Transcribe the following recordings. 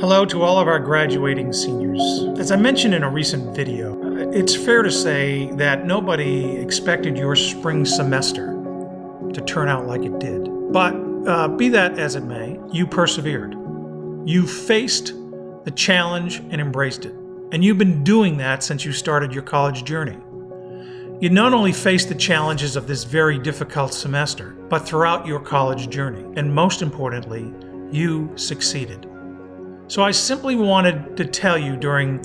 Hello to all of our graduating seniors. As I mentioned in a recent video, it's fair to say that nobody expected your spring semester to turn out like it did. But be that as it may, you persevered. You faced the challenge and embraced it. And you've been doing that since you started your college journey. You not only faced the challenges of this very difficult semester, but throughout your college journey. And most importantly, you succeeded. So I simply wanted to tell you during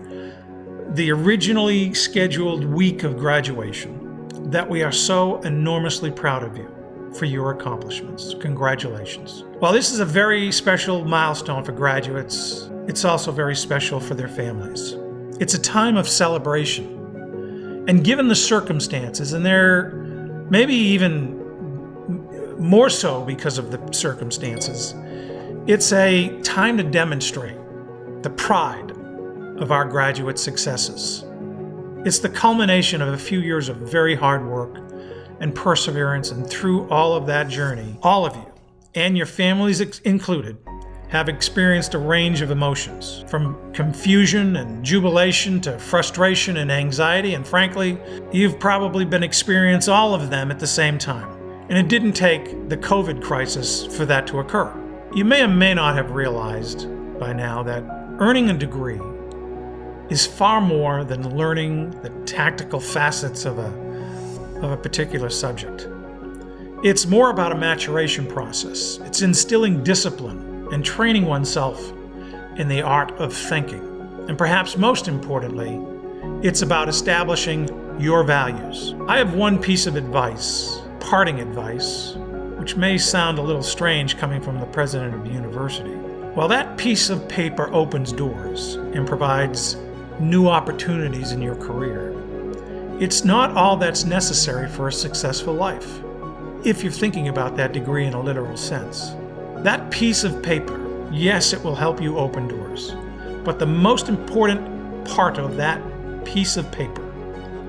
the originally scheduled week of graduation that we are so enormously proud of you for your accomplishments. Congratulations. While this is a very special milestone for graduates, it's also very special for their families. It's a time of celebration. And given the circumstances, and they're maybe even more so because of the circumstances, it's a time to demonstrate the pride of our graduate successes. It's the culmination of a few years of very hard work and perseverance, and through all of that journey, all of you, and your families included, have experienced a range of emotions, from confusion and jubilation to frustration and anxiety, and frankly, you've probably been experiencing all of them at the same time. And it didn't take the COVID crisis for that to occur. You may or may not have realized by now that earning a degree is far more than learning the tactical facets of a particular subject. It's more about a maturation process. It's instilling discipline and training oneself in the art of thinking. And perhaps most importantly, it's about establishing your values. I have one piece of advice, parting advice, which may sound a little strange coming from the president of the university. While that piece of paper opens doors and provides new opportunities in your career, it's not all that's necessary for a successful life, if you're thinking about that degree in a literal sense. That piece of paper, yes, it will help you open doors, but the most important part of that piece of paper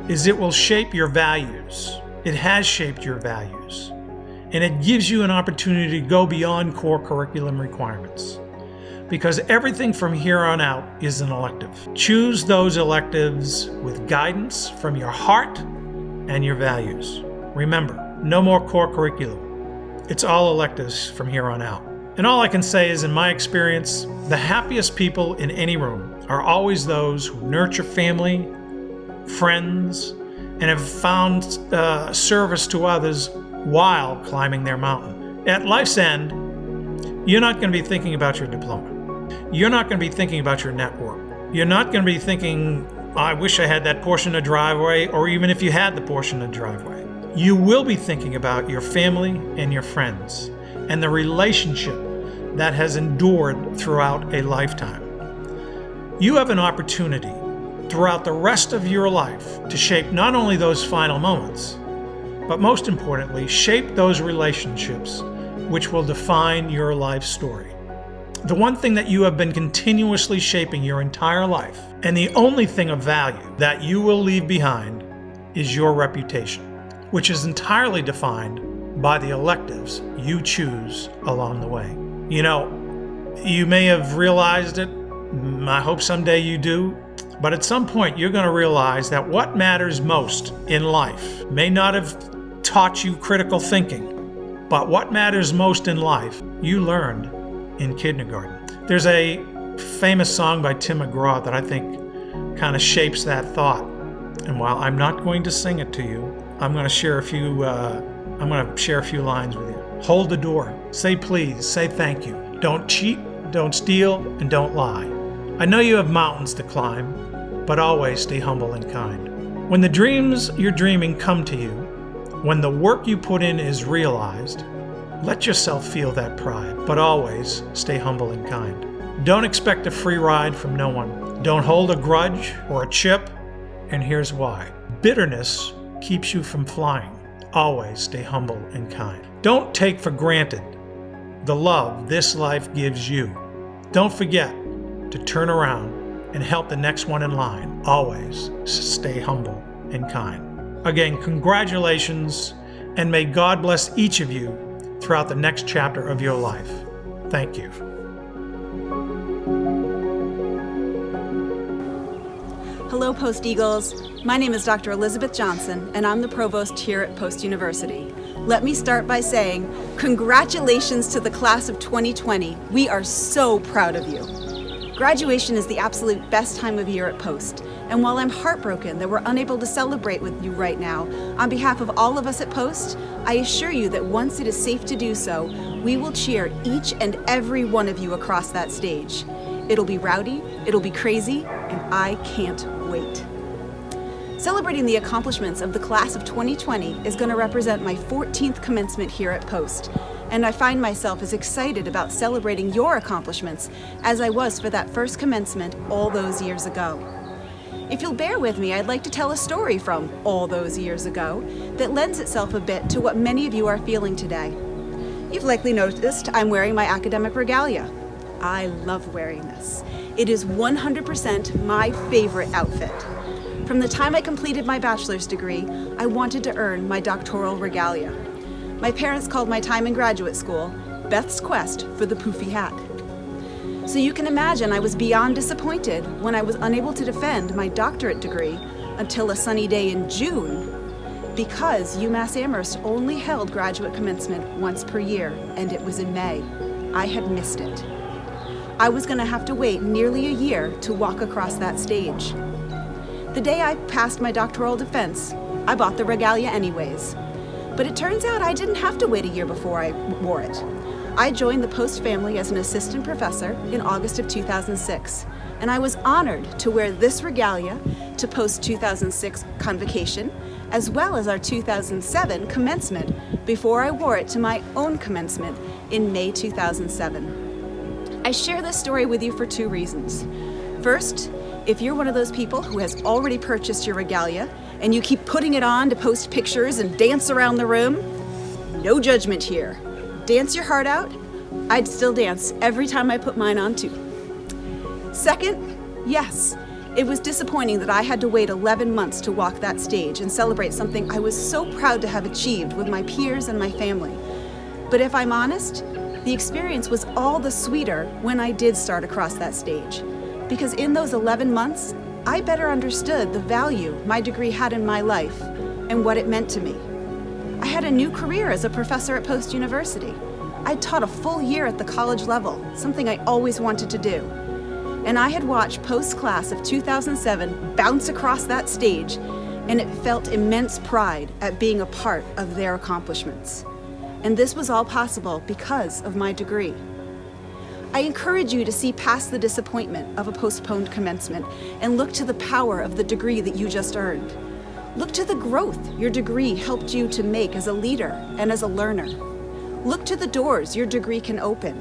is it will shape your values. It has shaped your values. And it gives you an opportunity to go beyond core curriculum requirements. Because everything from here on out is an elective. Choose those electives with guidance from your heart and your values. Remember, no more core curriculum. It's all electives from here on out. And all I can say is, in my experience, the happiest people in any room are always those who nurture family, friends, and have found service to others while climbing their mountain. At life's end, you're not going to be thinking about your diploma. You're not going to be thinking about your network. You're not going to be thinking, I wish I had that portion of driveway, or even if you had the portion of driveway. You will be thinking about your family and your friends and the relationship that has endured throughout a lifetime. You have an opportunity throughout the rest of your life to shape not only those final moments, but most importantly, shape those relationships which will define your life story. The one thing that you have been continuously shaping your entire life, and the only thing of value that you will leave behind, is your reputation, which is entirely defined by the electives you choose along the way. You know, you may have realized it, I hope someday you do, but at some point you're going to realize that what matters most in life may not have taught you critical thinking, but what matters most in life you learned in kindergarten. There's a famous song by Tim McGraw that I think kind of shapes that thought. And while I'm not going to sing it to you, I'm going to share a few lines with you. Hold the door. Say please. Say thank you. Don't cheat. Don't steal. And don't lie. I know you have mountains to climb, but always stay humble and kind. When the dreams you're dreaming come to you, when the work you put in is realized, let yourself feel that pride, but always stay humble and kind. Don't expect a free ride from no one. Don't hold a grudge or a chip, and here's why. Bitterness keeps you from flying. Always stay humble and kind. Don't take for granted the love this life gives you. Don't forget to turn around and help the next one in line. Always stay humble and kind. Again, congratulations, and may God bless each of you throughout the next chapter of your life. Thank you. Hello, Post Eagles. My name is Dr. Elizabeth Johnson, and I'm the Provost here at Post University. Let me start by saying, congratulations to the class of 2020. We are so proud of you. Graduation is the absolute best time of year at Post, and while I'm heartbroken that we're unable to celebrate with you right now, on behalf of all of us at Post, I assure you that once it is safe to do so, we will cheer each and every one of you across that stage. It'll be rowdy, it'll be crazy, and I can't wait. Celebrating the accomplishments of the class of 2020 is going to represent my 14th commencement here at Post, and I find myself as excited about celebrating your accomplishments as I was for that first commencement all those years ago. If you'll bear with me, I'd like to tell a story from all those years ago that lends itself a bit to what many of you are feeling today. You've likely noticed I'm wearing my academic regalia. I love wearing this. It is 100% my favorite outfit. From the time I completed my bachelor's degree, I wanted to earn my doctoral regalia. My parents called my time in graduate school Beth's quest for the poofy hat. So you can imagine I was beyond disappointed when I was unable to defend my doctorate degree until a sunny day in June, because UMass Amherst only held graduate commencement once per year, and it was in May. I had missed it. I was going to have to wait nearly a year to walk across that stage. The day I passed my doctoral defense, I bought the regalia anyways. But it turns out I didn't have to wait a year before I wore it. I joined the Post family as an assistant professor in August of 2006, and I was honored to wear this regalia to Post 2006 convocation, as well as our 2007 commencement, before I wore it to my own commencement in May 2007. I share this story with you for two reasons. First, if you're one of those people who has already purchased your regalia and you keep putting it on to post pictures and dance around the room, no judgment here. Dance your heart out. I'd still dance every time I put mine on too. Second, yes, it was disappointing that I had to wait 11 months to walk that stage and celebrate something I was so proud to have achieved with my peers and my family. But if I'm honest, the experience was all the sweeter when I did start across that stage. Because in those 11 months, I better understood the value my degree had in my life and what it meant to me. I had a new career as a professor at Post University. I'd taught a full year at the college level, something I always wanted to do. And I had watched Post's class of 2007 bounce across that stage, and it felt immense pride at being a part of their accomplishments. And this was all possible because of my degree. I encourage you to see past the disappointment of a postponed commencement and look to the power of the degree that you just earned. Look to the growth your degree helped you to make as a leader and as a learner. Look to the doors your degree can open.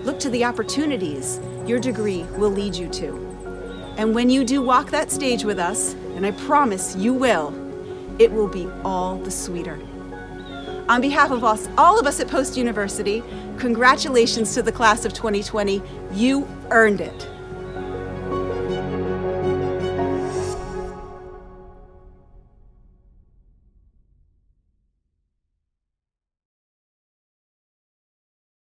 Look to the opportunities your degree will lead you to. And when you do walk that stage with us, and I promise you will, it will be all the sweeter. On behalf of all of us at Post University, congratulations to the class of 2020. You earned it.